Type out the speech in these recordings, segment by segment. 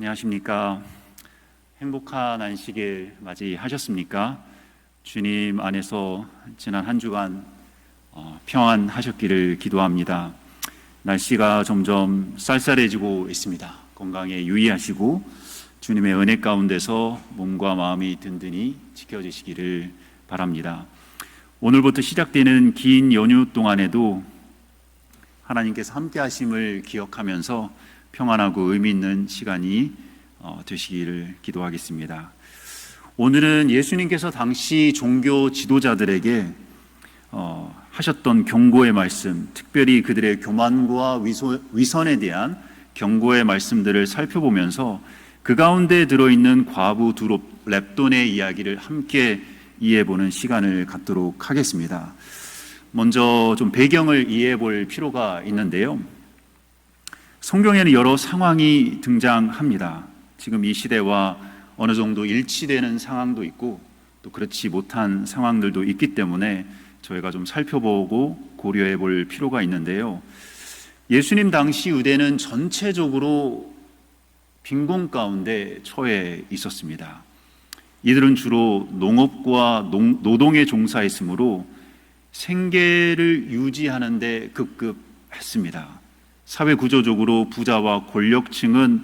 안녕하십니까. 행복한 안식일 맞이하셨습니까? 주님 안에서 지난 한 주간 평안하셨기를 기도합니다. 날씨가 점점 쌀쌀해지고 있습니다. 건강에 유의하시고 주님의 은혜 가운데서 몸과 마음이 든든히 지켜지시기를 바랍니다. 오늘부터 시작되는 긴 연휴 동안에도 하나님께서 함께 하심을 기억하면서 평안하고 의미 있는 시간이 되시기를 기도하겠습니다. 오늘은 예수님께서 당시 종교 지도자들에게 하셨던 경고의 말씀, 특별히 그들의 교만과 위선에 대한 경고의 말씀들을 살펴보면서 그 가운데 들어있는 과부 두 렙돈의 이야기를 함께 이해해보는 시간을 갖도록 하겠습니다. 먼저 좀 배경을 이해해볼 필요가 있는데요. 성경에는 여러 상황이 등장합니다. 지금 이 시대와 어느 정도 일치되는 상황도 있고 또 그렇지 못한 상황들도 있기 때문에 저희가 좀 살펴보고 고려해 볼 필요가 있는데요. 예수님 당시 유대는 전체적으로 빈곤 가운데 처해 있었습니다. 이들은 주로 농업과 노동에 종사했으므로 생계를 유지하는 데 급급했습니다. 사회 구조적으로 부자와 권력층은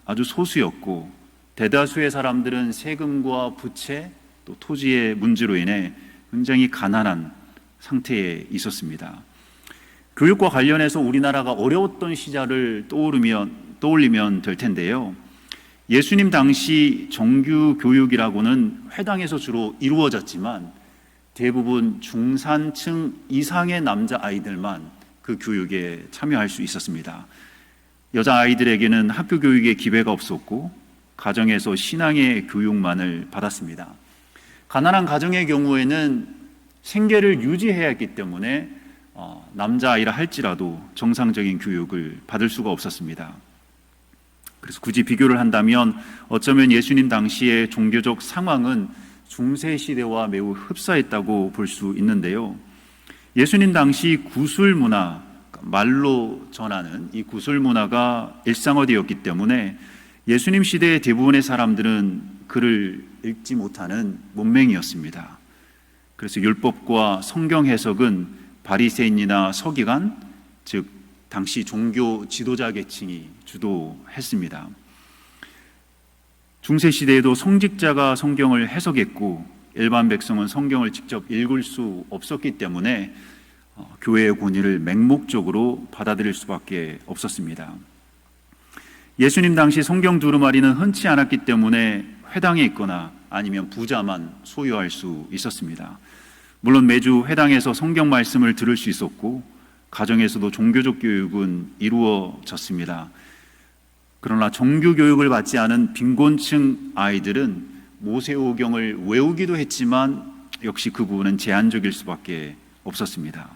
아주 소수였고 대다수의 사람들은 세금과 부채 또 토지의 문제로 인해 굉장히 가난한 상태에 있었습니다. 교육과 관련해서 우리나라가 어려웠던 시절을 떠올리면 될 텐데요. 예수님 당시 정규 교육이라고는 회당에서 주로 이루어졌지만 대부분 중산층 이상의 남자아이들만 그 교육에 참여할 수 있었습니다. 여자아이들에게는 학교 교육의 기회가 없었고 가정에서 신앙의 교육만을 받았습니다. 가난한 가정의 경우에는 생계를 유지해야 했기 때문에 남자아이라 할지라도 정상적인 교육을 받을 수가 없었습니다. 그래서 굳이 비교를 한다면 어쩌면 예수님 당시의 종교적 상황은 중세시대와 매우 흡사했다고 볼 수 있는데요. 예수님 당시 구술 문화, 말로 전하는 이 구술 문화가 일상화되었기 때문에 예수님 시대의 대부분의 사람들은 글을 읽지 못하는 문맹이었습니다. 그래서 율법과 성경 해석은 바리새인이나 서기관, 즉 당시 종교 지도자 계층이 주도했습니다. 중세시대에도 성직자가 성경을 해석했고 일반 백성은 성경을 직접 읽을 수 없었기 때문에 교회의 권위를 맹목적으로 받아들일 수밖에 없었습니다. 예수님 당시 성경 두루마리는 흔치 않았기 때문에 회당에 있거나 아니면 부자만 소유할 수 있었습니다. 물론 매주 회당에서 성경 말씀을 들을 수 있었고 가정에서도 종교적 교육은 이루어졌습니다. 그러나 정규 교육을 받지 않은 빈곤층 아이들은 모세오경을 외우기도 했지만 역시 그 부분은 제한적일 수밖에 없었습니다.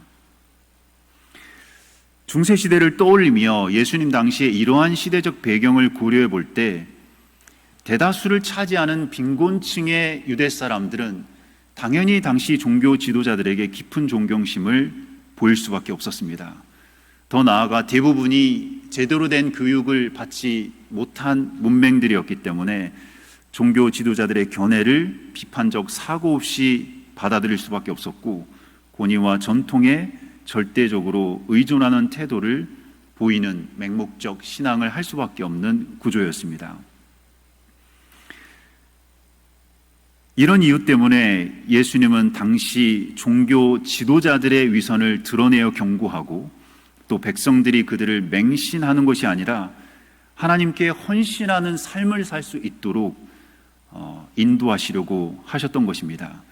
중세시대를 떠올리며 예수님 당시에 이러한 시대적 배경을 고려해 볼 때 대다수를 차지하는 빈곤층의 유대 사람들은 당연히 당시 종교 지도자들에게 깊은 존경심을 보일 수밖에 없었습니다. 더 나아가 대부분이 제대로 된 교육을 받지 못한 문맹들이었기 때문에 종교 지도자들의 견해를 비판적 사고 없이 받아들일 수밖에 없었고 권위와 전통에 절대적으로 의존하는 태도를 보이는 맹목적 신앙을 할 수밖에 없는 구조였습니다. 이런 이유 때문에 예수님은 당시 종교 지도자들의 위선을 드러내어 경고하고 또 백성들이 그들을 맹신하는 것이 아니라 하나님께 헌신하는 삶을 살 수 있도록 인도하시려고 하셨던 것입니다.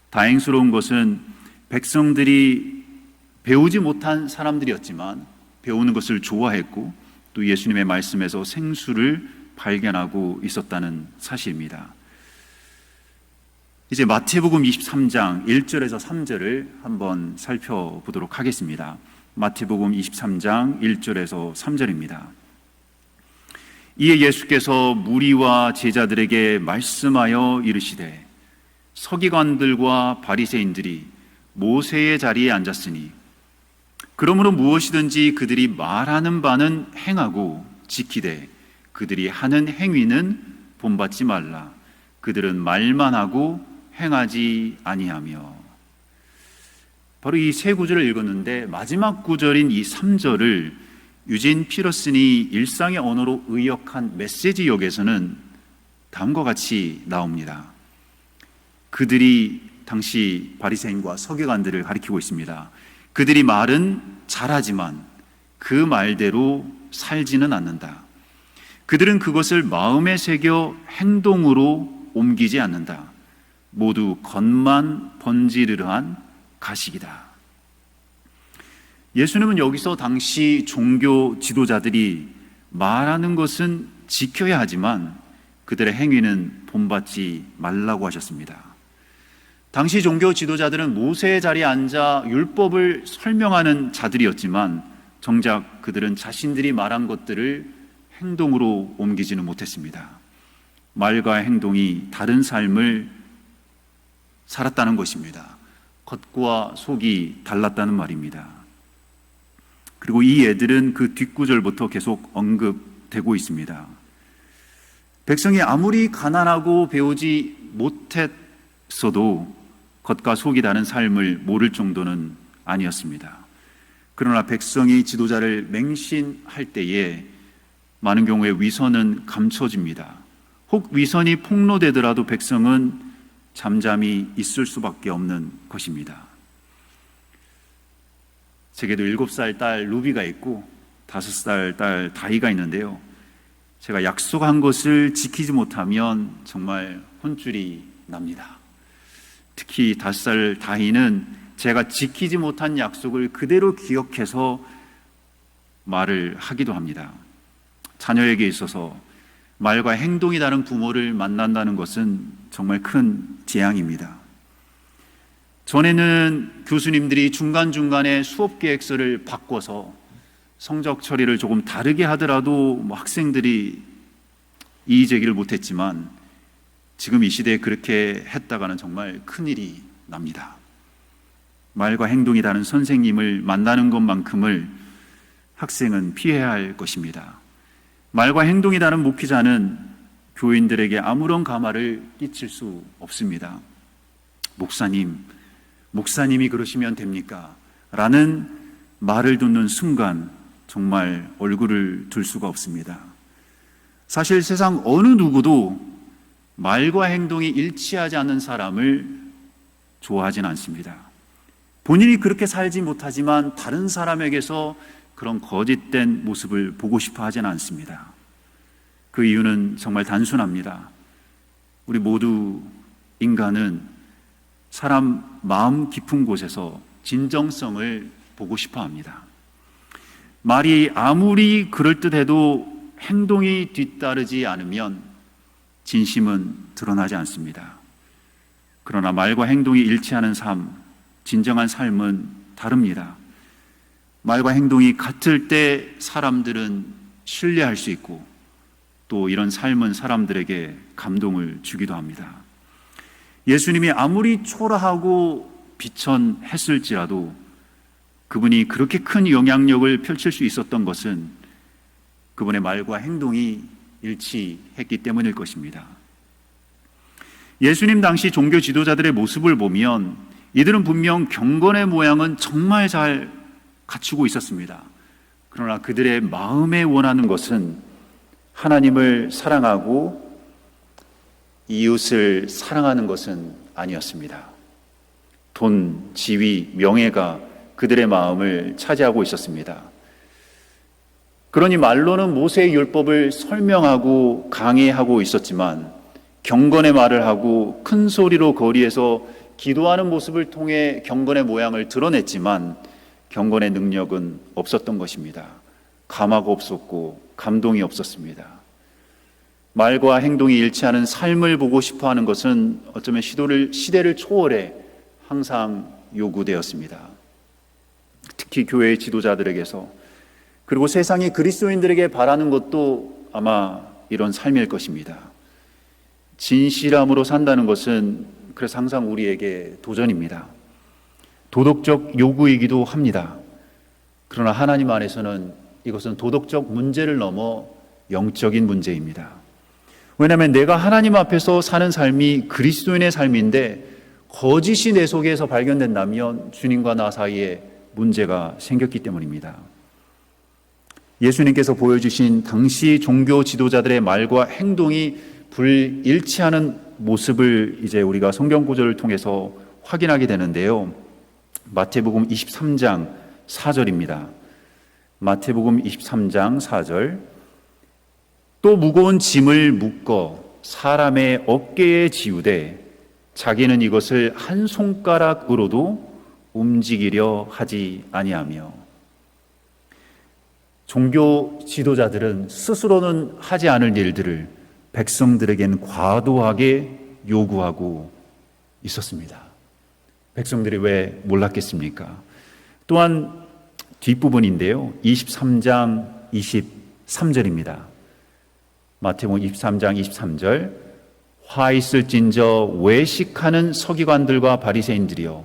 다행스러운 것은 백성들이 배우지 못한 사람들이었지만 배우는 것을 좋아했고 또 예수님의 말씀에서 생수를 발견하고 있었다는 사실입니다. 이제 마태복음 23장 1절에서 3절을 한번 살펴보도록 하겠습니다. 마태복음 23장 1절에서 3절입니다. 이에 예수께서 무리와 제자들에게 말씀하여 이르시되 서기관들과 바리새인들이 모세의 자리에 앉았으니 그러므로 무엇이든지 그들이 말하는 바는 행하고 지키되 그들이 하는 행위는 본받지 말라. 그들은 말만 하고 행하지 아니하며. 바로 이 세 구절을 읽었는데 마지막 구절인 이 3절을 유진 피러슨이 일상의 언어로 의역한 메시지역에서는 다음과 같이 나옵니다. 그들이 당시 바리새인과 서기관들을 가리키고 있습니다. 그들이 말은 잘하지만 그 말대로 살지는 않는다. 그들은 그것을 마음에 새겨 행동으로 옮기지 않는다. 모두 겉만 번지르르한 가식이다. 예수님은 여기서 당시 종교 지도자들이 말하는 것은 지켜야 하지만 그들의 행위는 본받지 말라고 하셨습니다. 당시 종교 지도자들은 모세의 자리에 앉아 율법을 설명하는 자들이었지만 정작 그들은 자신들이 말한 것들을 행동으로 옮기지는 못했습니다. 말과 행동이 다른 삶을 살았다는 것입니다. 겉과 속이 달랐다는 말입니다. 그리고 이 예들은 그 뒷구절부터 계속 언급되고 있습니다. 백성이 아무리 가난하고 배우지 못했어도 겉과 속이 다른 삶을 모를 정도는 아니었습니다. 그러나 백성이 지도자를 맹신할 때에 많은 경우에 위선은 감춰집니다. 혹 위선이 폭로되더라도 백성은 잠잠히 있을 수밖에 없는 것입니다. 제게도 7살 딸 루비가 있고 5살 딸 다이가 있는데요. 제가 약속한 것을 지키지 못하면 정말 혼쭐이 납니다. 특히 5살 다이는 제가 지키지 못한 약속을 그대로 기억해서 말을 하기도 합니다. 자녀에게 있어서 말과 행동이 다른 부모를 만난다는 것은 정말 큰 재앙입니다. 전에는 교수님들이 중간중간에 수업 계획서를 바꿔서 성적 처리를 조금 다르게 하더라도 학생들이 이의 제기를 못했지만 지금 이 시대에 그렇게 했다가는 정말 큰일이 납니다. 말과 행동이 다른 선생님을 만나는 것만큼을 학생은 피해야 할 것입니다. 말과 행동이 다른 목회자는 교인들에게 아무런 가마를 끼칠 수 없습니다. 목사님이 그러시면 됩니까? 라는 말을 듣는 순간 정말 얼굴을 들 수가 없습니다. 사실 세상 어느 누구도 말과 행동이 일치하지 않는 사람을 좋아하진 않습니다. 본인이 그렇게 살지 못하지만 다른 사람에게서 그런 거짓된 모습을 보고 싶어 하진 않습니다. 그 이유는 정말 단순합니다. 우리 모두 인간은 사람 마음 깊은 곳에서 진정성을 보고 싶어 합니다. 말이 아무리 그럴듯해도 행동이 뒤따르지 않으면 진심은 드러나지 않습니다. 그러나 말과 행동이 일치하는 삶, 진정한 삶은 다릅니다. 말과 행동이 같을 때 사람들은 신뢰할 수 있고 또 이런 삶은 사람들에게 감동을 주기도 합니다. 예수님이 아무리 초라하고 비천했을지라도 그분이 그렇게 큰 영향력을 펼칠 수 있었던 것은 그분의 말과 행동이 일치했기 때문일 것입니다. 예수님 당시 종교 지도자들의 모습을 보면 이들은 분명 경건의 모양은 정말 잘 갖추고 있었습니다. 그러나 그들의 마음에 원하는 것은 하나님을 사랑하고 이웃을 사랑하는 것은 아니었습니다. 돈, 지위, 명예가 그들의 마음을 차지하고 있었습니다. 그러니 말로는 모세의 율법을 설명하고 강의하고 있었지만 경건의 말을 하고 큰 소리로 거리에서 기도하는 모습을 통해 경건의 모양을 드러냈지만 경건의 능력은 없었던 것입니다. 감화가 없었고 감동이 없었습니다. 말과 행동이 일치하는 삶을 보고 싶어하는 것은 어쩌면 시대를 초월해 항상 요구되었습니다. 특히 교회의 지도자들에게서, 그리고 세상의 그리스도인들에게 바라는 것도 아마 이런 삶일 것입니다. 진실함으로 산다는 것은 그래서 항상 우리에게 도전입니다. 도덕적 요구이기도 합니다. 그러나 하나님 안에서는 이것은 도덕적 문제를 넘어 영적인 문제입니다. 왜냐하면 내가 하나님 앞에서 사는 삶이 그리스도인의 삶인데 거짓이 내 속에서 발견된다면 주님과 나 사이에 문제가 생겼기 때문입니다. 예수님께서 보여주신 당시 종교 지도자들의 말과 행동이 불일치하는 모습을 이제 우리가 성경 구절을 통해서 확인하게 되는데요. 마태복음 23장 4절입니다. 마태복음 23장 4절. 또 무거운 짐을 묶어 사람의 어깨에 지우되 자기는 이것을 한 손가락으로도 움직이려 하지 아니하며. 종교 지도자들은 스스로는 하지 않을 일들을 백성들에겐 과도하게 요구하고 있었습니다. 백성들이 왜 몰랐겠습니까? 또한 뒷부분인데요. 23장 23절입니다. 마태복음 23장 23절. 화 있을진저 외식하는 서기관들과 바리새인들이여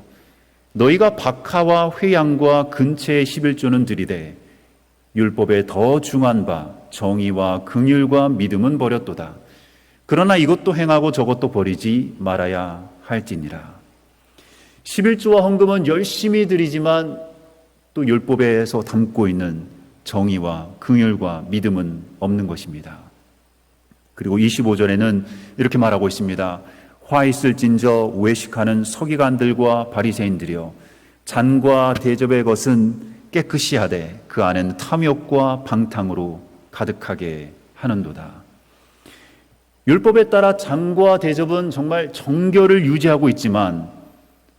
너희가 박하와 회양과 근처의 11조는 드리되 율법에 더 중한 바 정의와 긍휼과 믿음은 버렸도다. 그러나 이것도 행하고 저것도 버리지 말아야 할지니라. 11조와 헌금은 열심히 드리지만 또 율법에서 담고 있는 정의와 긍휼과 믿음은 없는 것입니다. 그리고 25절에는 이렇게 말하고 있습니다. 화 있을진저 외식하는 서기관들과 바리새인들이여 잔과 대접의 것은 깨끗이 하되 그 안에는 탐욕과 방탕으로 가득하게 하는도다. 율법에 따라 잔과 대접은 정말 정결을 유지하고 있지만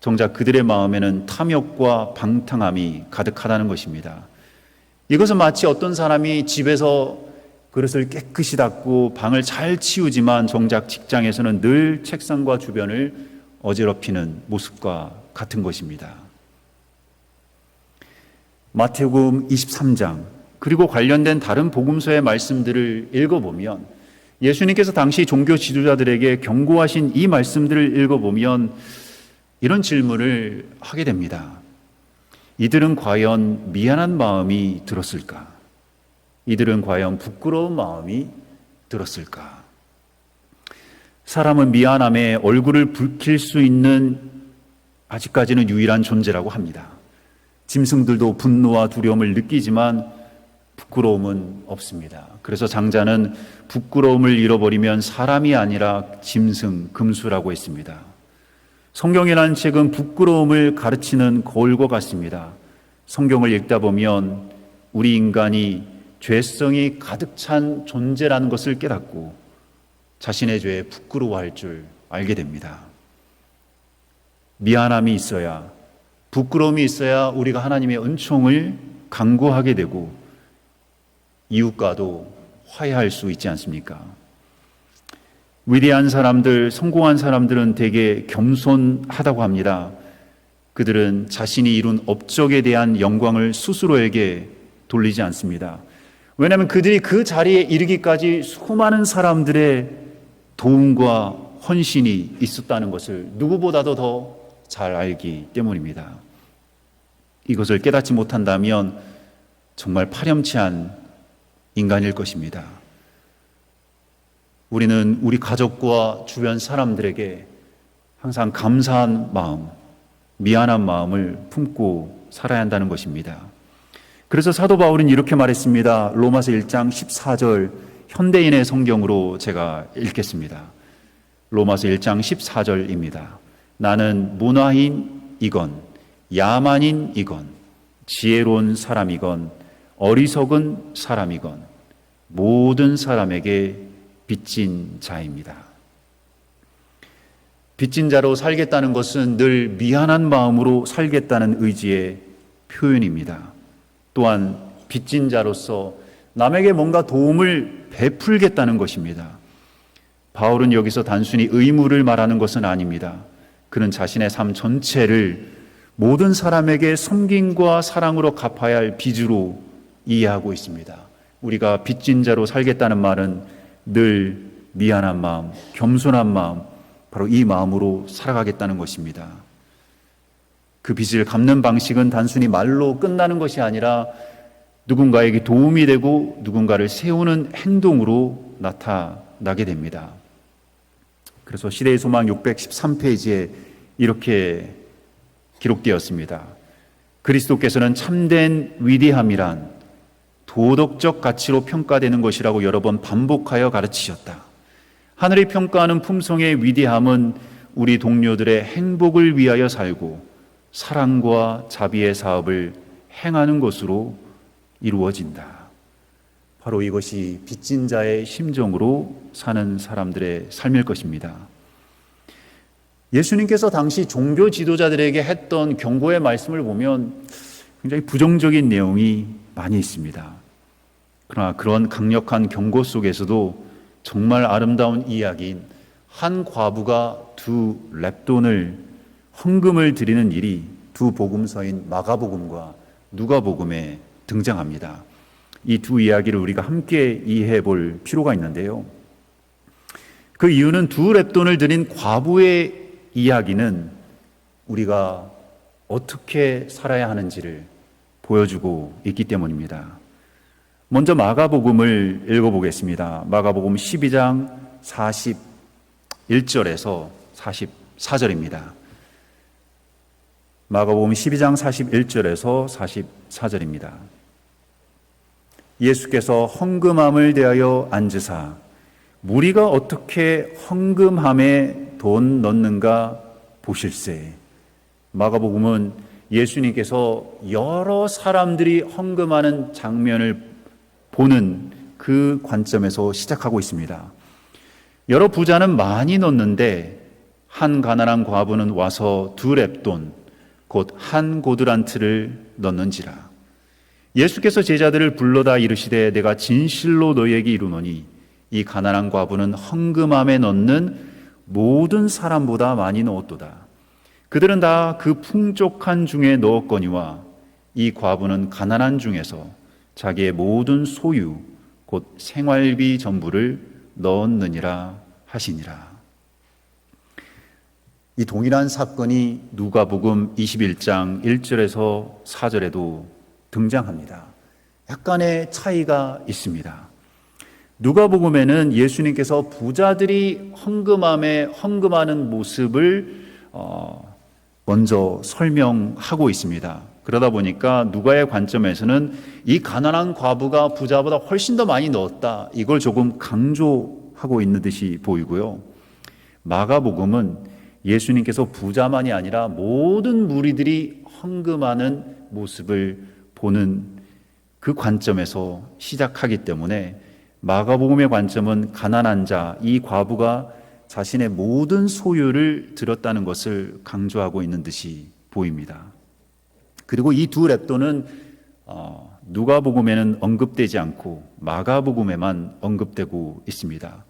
정작 그들의 마음에는 탐욕과 방탕함이 가득하다는 것입니다. 이것은 마치 어떤 사람이 집에서 그릇을 깨끗이 닦고 방을 잘 치우지만 정작 직장에서는 늘 책상과 주변을 어지럽히는 모습과 같은 것입니다. 마태복음 23장 그리고 관련된 다른 복음서의 말씀들을 읽어보면 예수님께서 당시 종교 지도자들에게 경고하신 이 말씀들을 읽어보면 이런 질문을 하게 됩니다. 이들은 과연 미안한 마음이 들었을까? 이들은 과연 부끄러운 마음이 들었을까? 사람은 미안함에 얼굴을 붉힐 수 있는 아직까지는 유일한 존재라고 합니다. 짐승들도 분노와 두려움을 느끼지만 부끄러움은 없습니다. 그래서 장자는 부끄러움을 잃어버리면 사람이 아니라 짐승, 금수라고 했습니다. 성경이라는 책은 부끄러움을 가르치는 거울과 같습니다. 성경을 읽다 보면 우리 인간이 죄성이 가득 찬 존재라는 것을 깨닫고 자신의 죄에 부끄러워할 줄 알게 됩니다. 미안함이 있어야, 부끄러움이 있어야 우리가 하나님의 은총을 간구하게 되고 이웃과도 화해할 수 있지 않습니까? 위대한 사람들, 성공한 사람들은 되게 겸손하다고 합니다. 그들은 자신이 이룬 업적에 대한 영광을 스스로에게 돌리지 않습니다. 왜냐하면 그들이 그 자리에 이르기까지 수많은 사람들의 도움과 헌신이 있었다는 것을 누구보다도 더 잘 알기 때문입니다. 이것을 깨닫지 못한다면 정말 파렴치한 인간일 것입니다. 우리는 우리 가족과 주변 사람들에게 항상 감사한 마음, 미안한 마음을 품고 살아야 한다는 것입니다. 그래서 사도 바울은 이렇게 말했습니다. 로마서 1장 14절 현대인의 성경으로 제가 읽겠습니다. 로마서 1장 14절입니다. 나는 문화인이건 야만인이건 지혜로운 사람이건 어리석은 사람이건 모든 사람에게 빚진 자입니다. 빚진 자로 살겠다는 것은 늘 미안한 마음으로 살겠다는 의지의 표현입니다. 또한 빚진 자로서 남에게 뭔가 도움을 베풀겠다는 것입니다. 바울은 여기서 단순히 의무를 말하는 것은 아닙니다. 그는 자신의 삶 전체를 모든 사람에게 섬김과 사랑으로 갚아야 할 빚으로 이해하고 있습니다. 우리가 빚진 자로 살겠다는 말은 늘 미안한 마음, 겸손한 마음, 바로 이 마음으로 살아가겠다는 것입니다. 그 빚을 갚는 방식은 단순히 말로 끝나는 것이 아니라 누군가에게 도움이 되고 누군가를 세우는 행동으로 나타나게 됩니다. 그래서 시대의 소망 613페이지에 이렇게 기록되었습니다. 그리스도께서는 참된 위대함이란 도덕적 가치로 평가되는 것이라고 여러 번 반복하여 가르치셨다. 하늘이 평가하는 품성의 위대함은 우리 동료들의 행복을 위하여 살고 사랑과 자비의 사업을 행하는 것으로 이루어진다. 바로 이것이 빚진 자의 심정으로 사는 사람들의 삶일 것입니다. 예수님께서 당시 종교 지도자들에게 했던 경고의 말씀을 보면 굉장히 부정적인 내용이 많이 있습니다. 그러나 그런 강력한 경고 속에서도 정말 아름다운 이야기인 한 과부가 두 렙돈을 헌금을 드리는 일이 두 복음서인 마가복음과 누가복음에 등장합니다. 이 두 이야기를 우리가 함께 이해해 볼 필요가 있는데요. 그 이유는 두 렙돈을 드린 과부의 이야기는 우리가 어떻게 살아야 하는지를 보여주고 있기 때문입니다. 먼저 마가복음을 읽어보겠습니다. 마가복음 12장 41절에서 44절입니다. 마가복음 12장 41절에서 44절입니다. 예수께서 헌금함을 대하여 앉으사 무리가 어떻게 헌금함에 돈 넣는가 보실세. 마가복음은 예수님께서 여러 사람들이 헌금하는 장면을 보는 그 관점에서 시작하고 있습니다. 여러 부자는 많이 넣는데 한 가난한 과부는 와서 두 렙돈 곧 한 고드란트를 넣는지라. 예수께서 제자들을 불러다 이르시되 내가 진실로 너희에게 이르노니 이 가난한 과부는 헌금함에 넣는 모든 사람보다 많이 넣었도다. 그들은 다 그 풍족한 중에 넣었거니와 이 과부는 가난한 중에서 자기의 모든 소유 곧 생활비 전부를 넣었느니라 하시니라. 이 동일한 사건이 누가복음 21장 1절에서 4절에도 등장합니다. 약간의 차이가 있습니다. 누가복음에는 예수님께서 부자들이 헌금함에 헌금하는 모습을 먼저 설명하고 있습니다. 그러다 보니까 누가의 관점에서는 이 가난한 과부가 부자보다 훨씬 더 많이 넣었다, 이걸 조금 강조하고 있는 듯이 보이고요. 마가복음은 예수님께서 부자만이 아니라 모든 무리들이 헌금하는 모습을 보는 그 관점에서 시작하기 때문에 마가복음의 관점은 가난한 자, 이 과부가 자신의 모든 소유를 드렸다는 것을 강조하고 있는 듯이 보입니다. 그리고 이 두 렙돈은 누가복음에는 언급되지 않고 마가복음에만 언급되고 있습니다.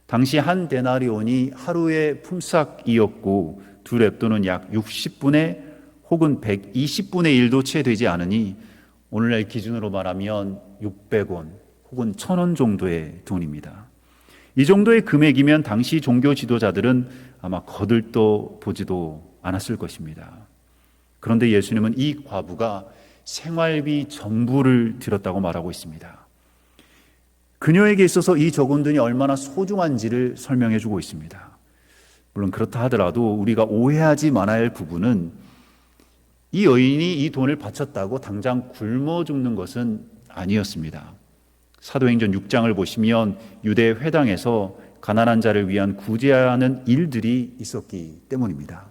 당시 한 데나리온이 하루의 품삯이었고 두 렙돈은 약 60분의 혹은 120분의 1도 채 되지 않으니 오늘날 기준으로 말하면 600원 혹은 1,000원 정도의 돈입니다. 이 정도의 금액이면 당시 종교 지도자들은 아마 거들떠 보지도 않았을 것입니다. 그런데 예수님은 이 과부가 생활비 전부를 드렸다고 말하고 있습니다. 그녀에게 있어서 이 적은 돈이 얼마나 소중한지를 설명해 주고 있습니다. 물론 그렇다 하더라도 우리가 오해하지 말아야 할 부분은 이 여인이 이 돈을 바쳤다고 당장 굶어 죽는 것은 아니었습니다. 사도행전 6장을 보시면 유대 회당에서 가난한 자를 위한 구제하는 일들이 있었기 때문입니다.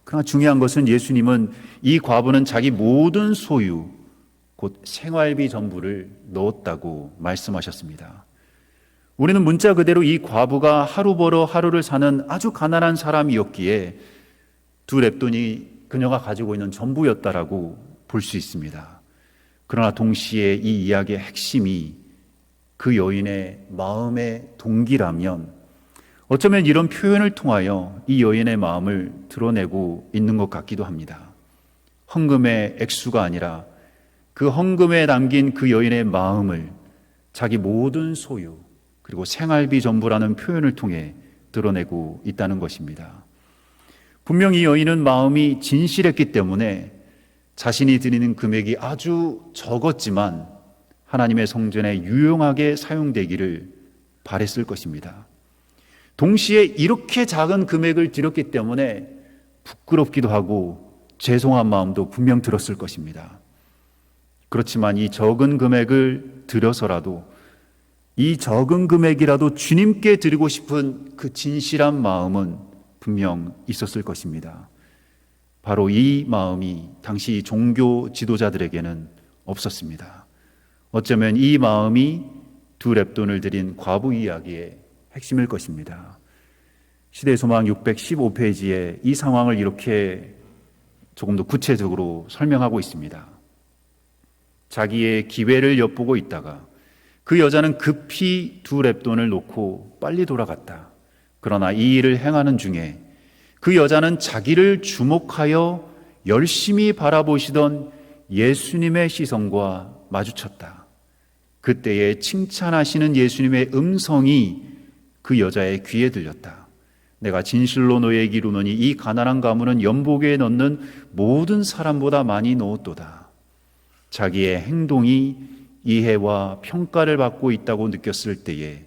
그러나 중요한 것은 예수님은 이 과부는 자기 모든 소유 곧 생활비 전부를 넣었다고 말씀하셨습니다. 우리는 문자 그대로 이 과부가 하루 벌어 하루를 사는 아주 가난한 사람이었기에 두 렙돈이 그녀가 가지고 있는 전부였다라고 볼 수 있습니다. 그러나 동시에 이 이야기의 핵심이 그 여인의 마음의 동기라면 어쩌면 이런 표현을 통하여 이 여인의 마음을 드러내고 있는 것 같기도 합니다. 헌금의 액수가 아니라 그 헌금에 담긴 그 여인의 마음을 자기 모든 소유 그리고 생활비 전부라는 표현을 통해 드러내고 있다는 것입니다. 분명히 여인은 마음이 진실했기 때문에 자신이 드리는 금액이 아주 적었지만 하나님의 성전에 유용하게 사용되기를 바랬을 것입니다. 동시에 이렇게 작은 금액을 드렸기 때문에 부끄럽기도 하고 죄송한 마음도 분명 들었을 것입니다. 그렇지만 이 적은 금액을 들여서라도, 이 적은 금액이라도 주님께 드리고 싶은 그 진실한 마음은 분명 있었을 것입니다. 바로 이 마음이 당시 종교 지도자들에게는 없었습니다. 어쩌면 이 마음이 두 렙돈을 드린 과부 이야기의 핵심일 것입니다. 시대의 소망 615페이지에 이 상황을 이렇게 조금 더 구체적으로 설명하고 있습니다. 자기의 기회를 엿보고 있다가 그 여자는 급히 두 렙돈을 놓고 빨리 돌아갔다. 그러나 이 일을 행하는 중에 그 여자는 자기를 주목하여 열심히 바라보시던 예수님의 시선과 마주쳤다. 그때에 칭찬하시는 예수님의 음성이 그 여자의 귀에 들렸다. 내가 진실로 너에게 이르노니 이 가난한 가문은 연보기에 넣는 모든 사람보다 많이 넣었도다. 자기의 행동이 이해와 평가를 받고 있다고 느꼈을 때에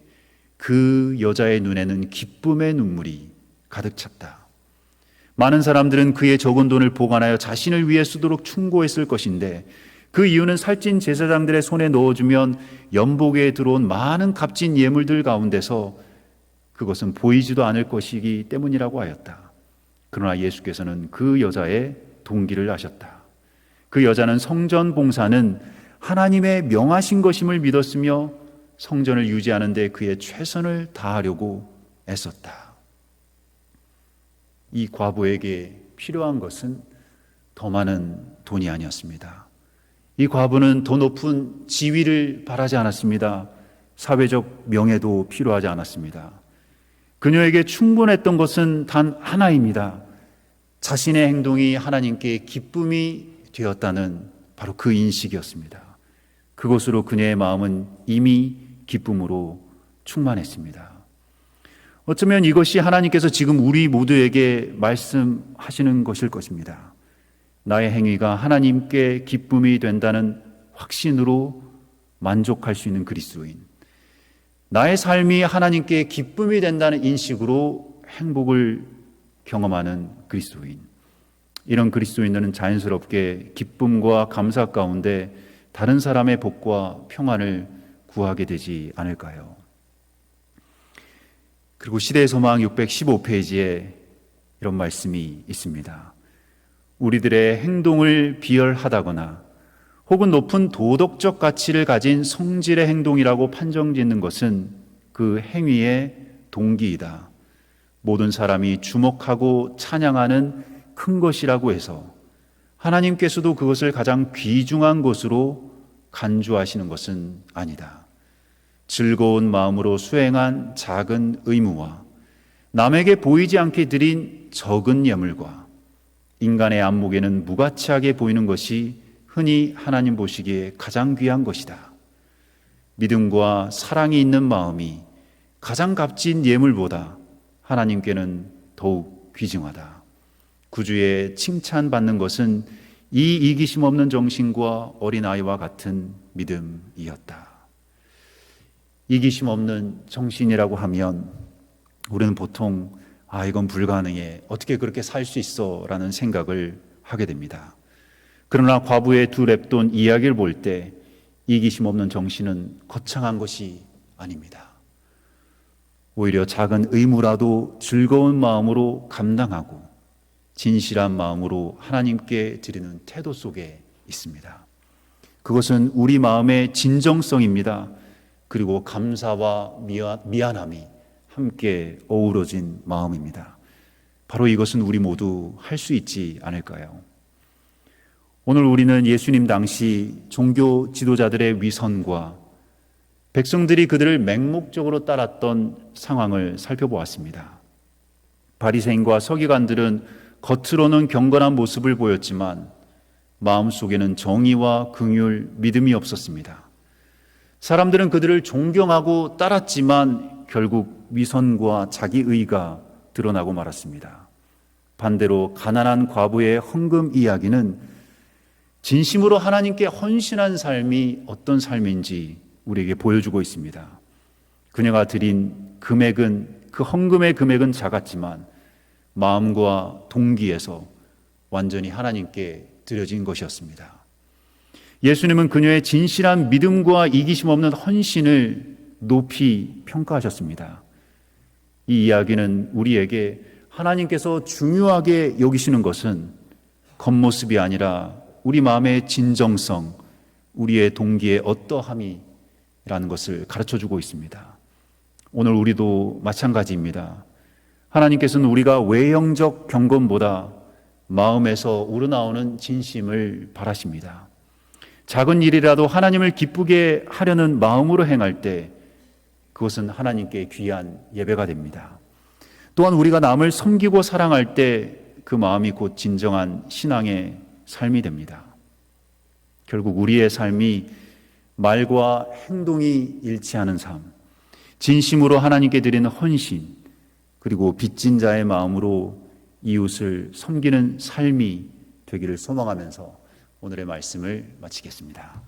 그 여자의 눈에는 기쁨의 눈물이 가득 찼다. 많은 사람들은 그의 적은 돈을 보관하여 자신을 위해 쓰도록 충고했을 것인데 그 이유는 살찐 제사장들의 손에 넣어주면 연복에 들어온 많은 값진 예물들 가운데서 그것은 보이지도 않을 것이기 때문이라고 하였다. 그러나 예수께서는 그 여자의 동기를 아셨다. 그 여자는 성전 봉사는 하나님의 명하신 것임을 믿었으며 성전을 유지하는 데 그의 최선을 다하려고 애썼다. 이 과부에게 필요한 것은 더 많은 돈이 아니었습니다. 이 과부는 더 높은 지위를 바라지 않았습니다. 사회적 명예도 필요하지 않았습니다. 그녀에게 충분했던 것은 단 하나입니다. 자신의 행동이 하나님께 기쁨이 되었다는 바로 그 인식이었습니다. 그것으로 그녀의 마음은 이미 기쁨으로 충만했습니다. 어쩌면 이것이 하나님께서 지금 우리 모두에게 말씀하시는 것일 것입니다. 나의 행위가 하나님께 기쁨이 된다는 확신으로 만족할 수 있는 그리스도인, 나의 삶이 하나님께 기쁨이 된다는 인식으로 행복을 경험하는 그리스도인, 이런 그리스도인들은 자연스럽게 기쁨과 감사 가운데 다른 사람의 복과 평안을 구하게 되지 않을까요? 그리고 시대의 소망 615페이지에 이런 말씀이 있습니다. 우리들의 행동을 비열하다거나 혹은 높은 도덕적 가치를 가진 성질의 행동이라고 판정짓는 것은 그 행위의 동기이다. 모든 사람이 주목하고 찬양하는 큰 것이라고 해서 하나님께서도 그것을 가장 귀중한 것으로 간주하시는 것은 아니다. 즐거운 마음으로 수행한 작은 의무와 남에게 보이지 않게 드린 적은 예물과 인간의 안목에는 무가치하게 보이는 것이 흔히 하나님 보시기에 가장 귀한 것이다. 믿음과 사랑이 있는 마음이 가장 값진 예물보다 하나님께는 더욱 귀중하다. 구주의 칭찬받는 것은 이 이기심 없는 정신과 어린아이와 같은 믿음이었다. 이기심 없는 정신이라고 하면 우리는 보통 이건 불가능해, 어떻게 그렇게 살 수 있어 라는 생각을 하게 됩니다. 그러나 과부의 두 렙돈 이야기를 볼 때 이기심 없는 정신은 거창한 것이 아닙니다. 오히려 작은 의무라도 즐거운 마음으로 감당하고 진실한 마음으로 하나님께 드리는 태도 속에 있습니다. 그것은 우리 마음의 진정성입니다. 그리고 감사와 미안함이 함께 어우러진 마음입니다. 바로 이것은 우리 모두 할 수 있지 않을까요? 오늘 우리는 예수님 당시 종교 지도자들의 위선과 백성들이 그들을 맹목적으로 따랐던 상황을 살펴보았습니다. 바리새인과 서기관들은 겉으로는 경건한 모습을 보였지만 마음속에는 정의와 긍휼, 믿음이 없었습니다. 사람들은 그들을 존경하고 따랐지만 결국 위선과 자기의가 드러나고 말았습니다. 반대로 가난한 과부의 헌금 이야기는 진심으로 하나님께 헌신한 삶이 어떤 삶인지 우리에게 보여주고 있습니다. 그녀가 드린 금액은, 그 헌금의 금액은 작았지만 마음과 동기에서 완전히 하나님께 드려진 것이었습니다. 예수님은 그녀의 진실한 믿음과 이기심 없는 헌신을 높이 평가하셨습니다. 이 이야기는 우리에게 하나님께서 중요하게 여기시는 것은 겉모습이 아니라 우리 마음의 진정성, 우리의 동기의 어떠함이라는 것을 가르쳐주고 있습니다. 오늘 우리도 마찬가지입니다. 하나님께서는 우리가 외형적 경건보다 마음에서 우러나오는 진심을 바라십니다. 작은 일이라도 하나님을 기쁘게 하려는 마음으로 행할 때 그것은 하나님께 귀한 예배가 됩니다. 또한 우리가 남을 섬기고 사랑할 때 그 마음이 곧 진정한 신앙의 삶이 됩니다. 결국 우리의 삶이 말과 행동이 일치하는 삶, 진심으로 하나님께 드리는 헌신, 그리고 빚진 자의 마음으로 이웃을 섬기는 삶이 되기를 소망하면서 오늘의 말씀을 마치겠습니다.